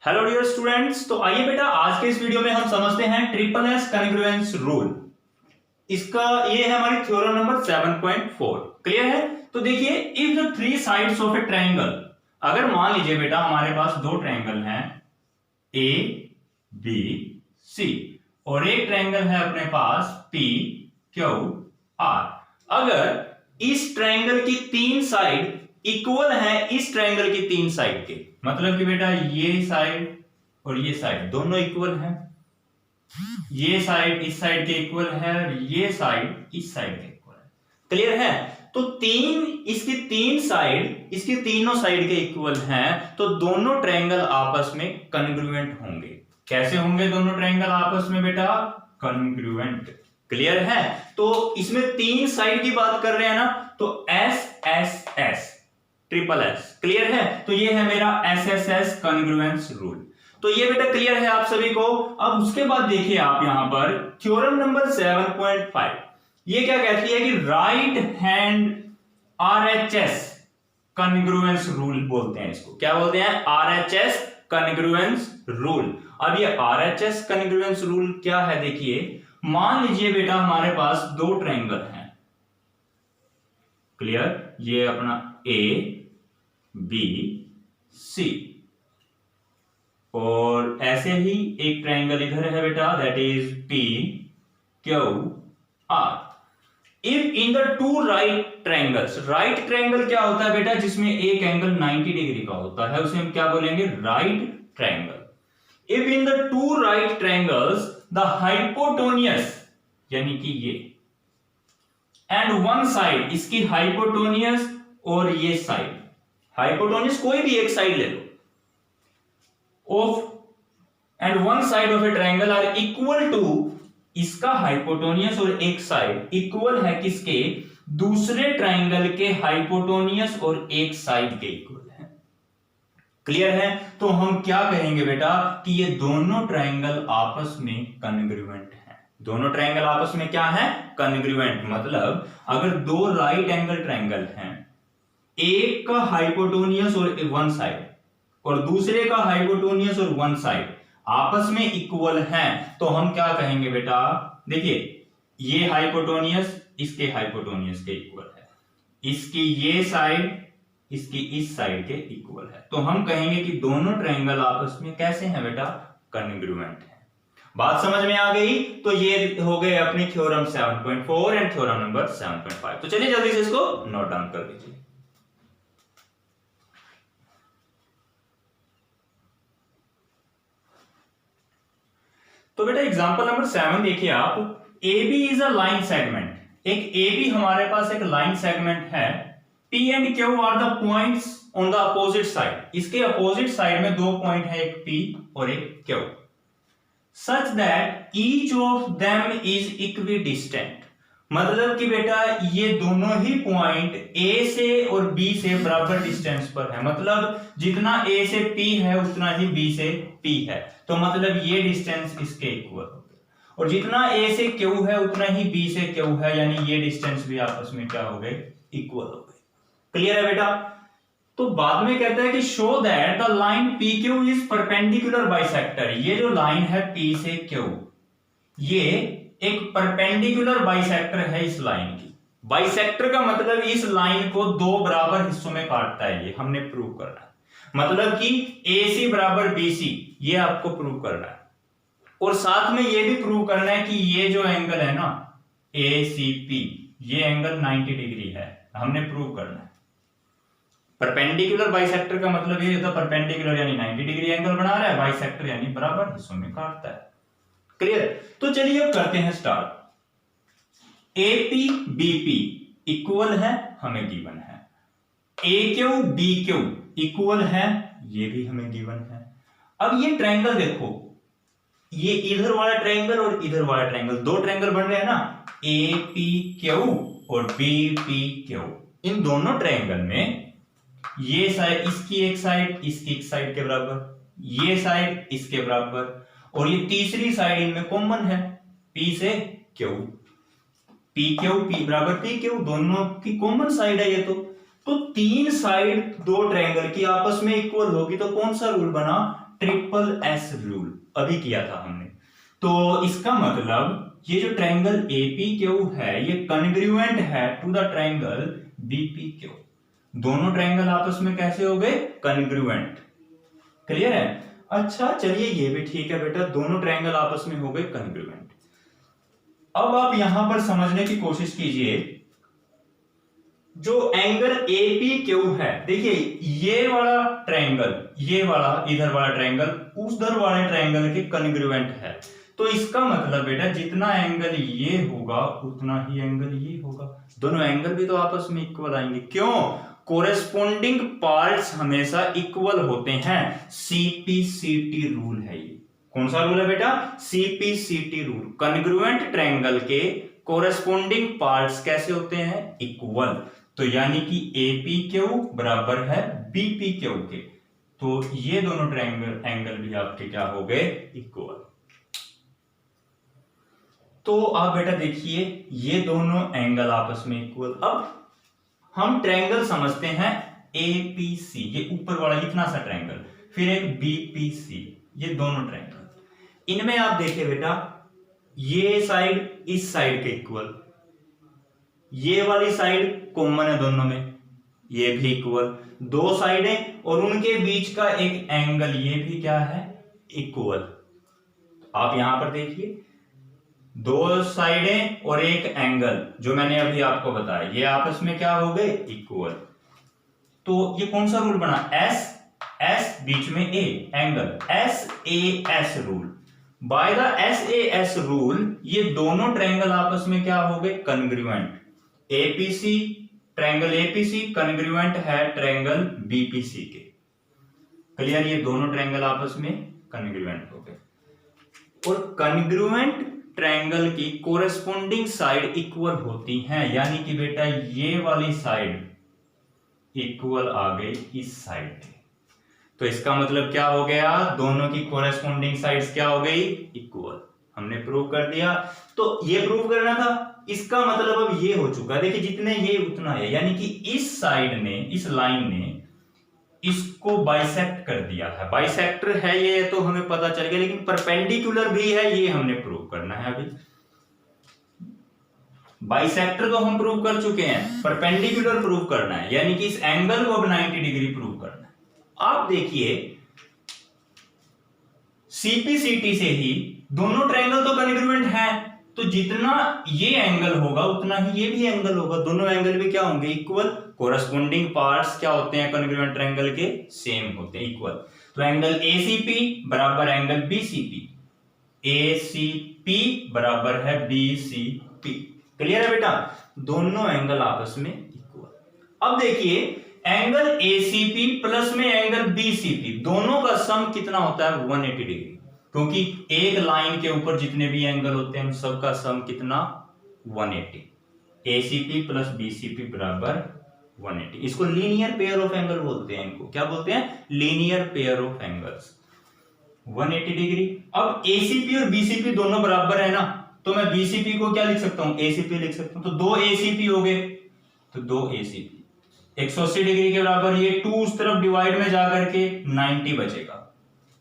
Hello dear students, तो आइए बेटा आज के इस वीडियो में हम समझते हैं ट्रिपल एस कॉन्ग्रुएंस रूल। इसका ये है हमारी थ्योरम नंबर 7.4। क्लियर है? तो देखिए, if the three sides of a triangle, अगर मान लीजिए बेटा हमारे पास दो ट्रायंगल हैं ए बी सी और एक ट्रायंगल है अपने पास पी क्यू आर। अगर इस ट्रायंगल की तीन साइड इक्वल है इस ट्रायंगल की तीन साइड के, मतलब कि बेटा ये साइड और ये साइड दोनों इक्वल हैं, ये साइड इस साइड के इक्वल है और ये साइड इस साइड के इक्वल है। क्लियर है? तो इसकी तीन साइड इसकी तीनों साइड के इक्वल हैं, तो दोनों ट्रायंगल आपस में कॉन्ग्रुएंट होंगे। कैसे होंगे दोनों ट्रायंगल आपस में बेटा? कॉन्ग्रुएंट। क्लियर है? तो इसमें तीन साइड की बात कर रहे हैं ना, तो S S S triple S. Clear है? तो ये है मेरा S S S congruence rule. तो ये बेटा क्लियर है आप सभी को। अब उसके बाद देखिए आप यहां पर थ्योरम नंबर 7.5, ये क्या कहती है कि right hand RHS congruence rule बोलते हैं इसको। क्या बोलते हैं? RHS congruence rule. अब ये आरएचएस कॉन्ग्रुएंस रूल क्या है? देखिए, मान लीजिए बेटा हमारे पास दो ट्रायंगल हैं। क्लियर? ये अपना ए बी सी और ऐसे ही एक ट्रायंगल इधर है बेटा, that is P Q R. If in the two right triangles, right triangle क्या होता है बेटा? जिसमें एक एंगल 90 डिग्री का होता है, उसे हम क्या बोलेंगे? Right triangle. If in the two right triangles the hypotenuse, यानी कि ये एंड वन साइड, इसकी हाइपोटेन्यूज और ये साइड, हाइपोटेन्यूज कोई भी एक साइड ले लो, of and one side of a triangle are equal to, इसका हाइपोटेन्यूज और एक साइड इक्वल है किसके? दूसरे ट्रायंगल के हाइपोटेन्यूज और एक साइड के इक्वल है। क्लियर है? तो हम क्या कहेंगे बेटा कि ये दोनों ट्रायंगल आपस में कॉन्ग्रुएंट हैं। दोनों ट्रायंगल आपस में क्या है? कॉन्ग्रुएंट। मतलब अगर दो राइट एंगल ट्रायंगल हैं, एक का हाइपोटेन्यूज और वन साइड और दूसरे का हाइपोटेन्यूज और वन साइड आपस में इक्वल हैं, तो हम क्या कहेंगे बेटा? देखिए, ये हाइपोटेन्यूज इसके हाइपोटेन्यूज के इक्वल है, इसकी ये साइड इसकी इस साइड के इक्वल है, तो हम कहेंगे कि दोनों ट्रायंगल आपस में कैसे हैं बेटा? कॉन्ग्रुएंट हैं। बात समझ में आ गई? तो ये हो गए अपनी थ्योरम 7.4 एंड थ्योरम नंबर 7.5। तो चलिए जल्दी से इसको नोट डाउन कर लीजिए। तो बेटा एग्जांपल नंबर 7 देखिए आप, AB is a line segment. एक AB हमारे पास एक लाइन सेगमेंट है। P and Q are the points on the opposite side. इसके अपोजिट साइड में दो पॉइंट है, एक P और एक Q, such that each of them is equidistant. मतलब कि बेटा ये दोनों ही पॉइंट A से और B से बराबर डिस्टेंस पर है। मतलब जितना A से P है उतना ही B से P है, तो मतलब ये डिस्टेंस इसके इक्वल हो गए। और जितना A से Q है उतना ही B से Q है, यानी ये डिस्टेंस भी आपस में क्या हो गए? इक्वल हो गए। क्लियर है बेटा? तो बाद में कहता है कि show that the line PQ is perpendicular bisector. ये जो लाइन है P से Q, ये एक परपेंडिकुलर बाइसेक्टर है इस लाइन की। बाइसेक्टर का मतलब इस लाइन को दो बराबर हिस्सों में काटता है, ये हमने प्रूव करना है। मतलब कि AC बराबर BC, ये आपको प्रूव करना है। और साथ में ये भी प्रूव करना है कि ये जो एंगल है ना ACP, ये एंगल 90 डिग्री है, हमने प्रूव करना है। परपेंडिकुलर बाइसेक्टर का मतलब ये होता है, परपेंडिकुलर यानी 90 डिग्री एंगल बना रहा है, बाइसेक्टर यानी बराबर हिस्सों में काटता है। क्लियर? तो चलिए अब करते हैं स्टार्ट। AP BP इक्वल है, हमें गिवन है। AQ BQ इक्वल है, ये भी हमें गिवन है। अब ये ट्रायंगल देखो, ये इधर वाला ट्रायंगल और इधर वाला ट्रायंगल, दो ट्रायंगल बन रहे हैं ना, APQ और BPQ। इन दोनों ट्रायंगल में ये साइड इसकी एक साइड इसकी एक साइड के बराबर, ये साइड इसके बराबर, और ये तीसरी साइड इनमें कॉमन है, P से Q, PQ P बराबर PQ, दोनों की कॉमन साइड है ये। तो तीन साइड दो ट्रायंगल की आपस में इक्वल होगी, तो कौन सा रूल बना? ट्रिपल एस रूल अभी किया था हमने। तो इसका मतलब ये जो ट्रायंगल एपीक्यू है ये कॉन्ग्रुएंट है टू द ट्रायंगल बीपीक्यू। दोनों ट्रायंगल आपस में कैसे हो गए? कॉन्ग्रुएंट। क्लियर है? अच्छा चलिए ये भी ठीक है बेटा, दोनों ट्रायंगल आपस में हो गए कॉन्ग्रुएंट। अब आप यहां पर समझने की कोशिश कीजिए, जो एंगल एपीक्यू है, देखिए ये वाला ट्रायंगल, ये वाला इधर वाला ट्रायंगल उधर वाले ट्रायंगल के कॉन्ग्रुएंट है। तो इसका मतलब बेटा जितना एंगल ये होगा उतना ही एंगल ये होगा। दोनों एंगल भी तो आपस में इक्वल आएंगे। क्यों? कोरेस्पोंडिंग पार्ट्स हमेशा इक्वल होते हैं। सीपीसीटी रूल है ये। कौन सा रूल है बेटा? CPCT rule. कॉन्ग्रुएंट ट्रायंगल के कोरेस्पोंडिंग पार्ट्स कैसे होते हैं? इक्वल। तो यानी कि एपीक्यू बराबर है बीपीक्यू के। तो ये दोनों ट्रायंगल एंगल भी आपके क्या हो गए? इक्वल। तो आप बेटा देखिए ये दोनों एंगल आपस में इक्वल। अब हम ट्रायंगल समझते हैं एपीसी, ये ऊपर वाला इतना सा ट्रायंगल, फिर एक बीपीसी, ये दोनों ट्रायंगल। इनमें आप देखिए बेटा ये साइड इस साइड के इक्वल, ये वाली साइड कॉमन है दोनों में, ये भी इक्वल। दो साइडें और उनके बीच का एक एंगल ये भी क्या है? इक्वल। आप यहां पर देखिए दो साइडें और एक एंगल जो मैंने अभी आपको बताया, ये आपस में क्या हो गए? इक्वल। तो ये कौन सा रूल बना? एस एस बीच में A, angle S A S rule. By the S A S rule ये दोनों ट्रायंगल आपस में क्या हो गए? Congruent. APC, triangle APC congruent है ट्रायंगल बीपीसी के। क्लियर? ये दोनों ट्रायंगल आपस में कॉन्ग्रुएंट हो गए। और कॉन्ग्रुएंट ट्रायंगल की कोरेस्पोंडिंग साइड इक्वल होती हैं, यानी कि बेटा ये वाली साइड इक्वल आ गई इस साइड के। तो इसका मतलब क्या हो गया? दोनों की कोरेस्पोंडिंग साइड्स क्या हो गई? इक्वल। हमने प्रूव कर दिया। तो ये प्रूव करना था, इसका मतलब अब ये हो चुका है। देखिए जितने ये उतना है, यानी कि इस साइड ने, इस लाइन ने इसको बाइसेक्ट कर दिया है। बाइसेक्टर है ये तो हमें पता चल गया, लेकिन परपेंडिकुलर भी है ये हमने प्रूव करना है। अभी बाइसेक्टर तो हम प्रूव कर चुके हैं, परपेंडिकुलर प्रूव करना है, यानी कि इस एंगल को अब 90 डिग्री प्रूव करना है। आप देखिए सीपीसीटी से ही दोनों ट्रायंगल तो कॉन्ग्रुएंट हैं, तो जितना ये एंगल होगा उतना ही ये भी एंगल होगा। दोनों एंगल भी क्या होंगे? इक्वल। कोरेस्पोंडिंग पार्ट्स क्या होते हैं कॉन्ग्रुएंट ट्रायंगल के? सेम होते हैं, इक्वल। तो एंगल एसीपी बराबर एंगल बीसीपी, एसीपी बराबर है बीसीपी। क्लियर है बेटा? दोनों एंगल आपस में इक्वल। अब देखिए एंगल एसीपी प्लस में एंगल बीसीपी, दोनों का सम कितना होता है? 180 डिग्री। क्योंकि एक लाइन के ऊपर जितने भी एंगल होते हैं उन सबका सम कितना? 180। एसीपी प्लस बीसीपी बराबर 180। इसको लीनियर पेयर ऑफ एंगल बोलते हैं। इनको क्या बोलते हैं? Linear pair of angles. 180 degree. अब एसीपी और बीसीपी दोनों बराबर है ना, तो मैं बीसीपी को क्या लिख सकता हूं? एसीपी लिख सकता हूं। तो दो एसीपी हो गए, तो दो एसीपी 180 डिग्री के बराबर। ये 2 उस तरफ डिवाइड में जाकर के 90 बचेगा,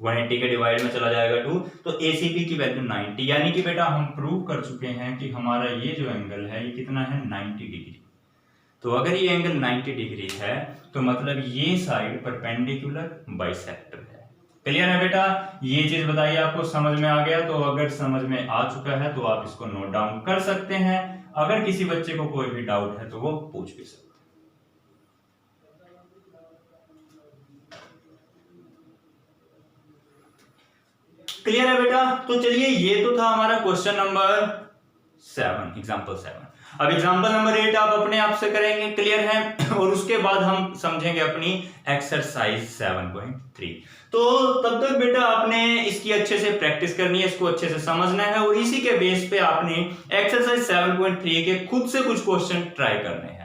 180 के डिवाइड में चला जाएगा 2, तो एसीपी की वैल्यू 90। यानी कि बेटा हम प्रूव कर चुके हैं कि हमारा ये जो एंगल है ये कितना है? 90 डिग्री। तो अगर ये एंगल 90 डिग्री है तो मतलब ये साइड परपेंडिकुलर बाइसेक्टर है। क्लियर है बेटा? ये चीज बताइए आपको समझ में आ गया? तो अगर समझ में आ चुका है तो आप इसको नोट डाउन कर सकते हैं। अगर किसी बच्चे को कोई भी डाउट है तो वो पूछ भी सकते हैं। क्लियर है बेटा? तो चलिए ये तो था हमारा क्वेश्चन नंबर 7, एग्जांपल 7। अब एग्जांपल नंबर 8 आप अपने आप से करेंगे। क्लियर है? और उसके बाद हम समझेंगे अपनी एक्सरसाइज 7.3। तो तब तक बेटा आपने इसकी अच्छे से प्रैक्टिस करनी है, इसको अच्छे से समझना है, और इसी के बेस पे आपने एक्सरसाइज 7.3 के खुद से कुछ क्वेश्चन ट्राई करने हैं।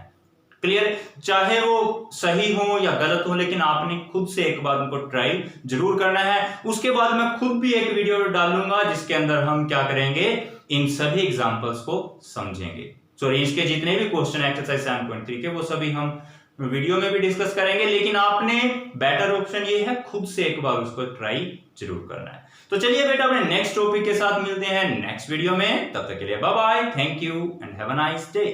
क्लियर? चाहे वो सही हो या गलत हो, लेकिन आपने खुद से एक बार उनको ट्राई जरूर करना है। उसके बाद मैं खुद भी एक वीडियो डालूंगा जिसके अंदर हम क्या करेंगे? इन सभी एग्जांपल्स को समझेंगे। सॉरी, इसके जितने भी क्वेश्चन एक्सरसाइज 7.3 के वो सभी हम वीडियो में भी डिस्कस करेंगे, लेकिन आपने बेटर ऑप्शन ये है खुद से एक बार उसको ट्राई जरूर करना है। तो चलिए बेटा अपने नेक्स्ट टॉपिक के साथ मिलते हैं नेक्स्ट वीडियो में, तब तक के लिए bye bye, thank you and have a nice day.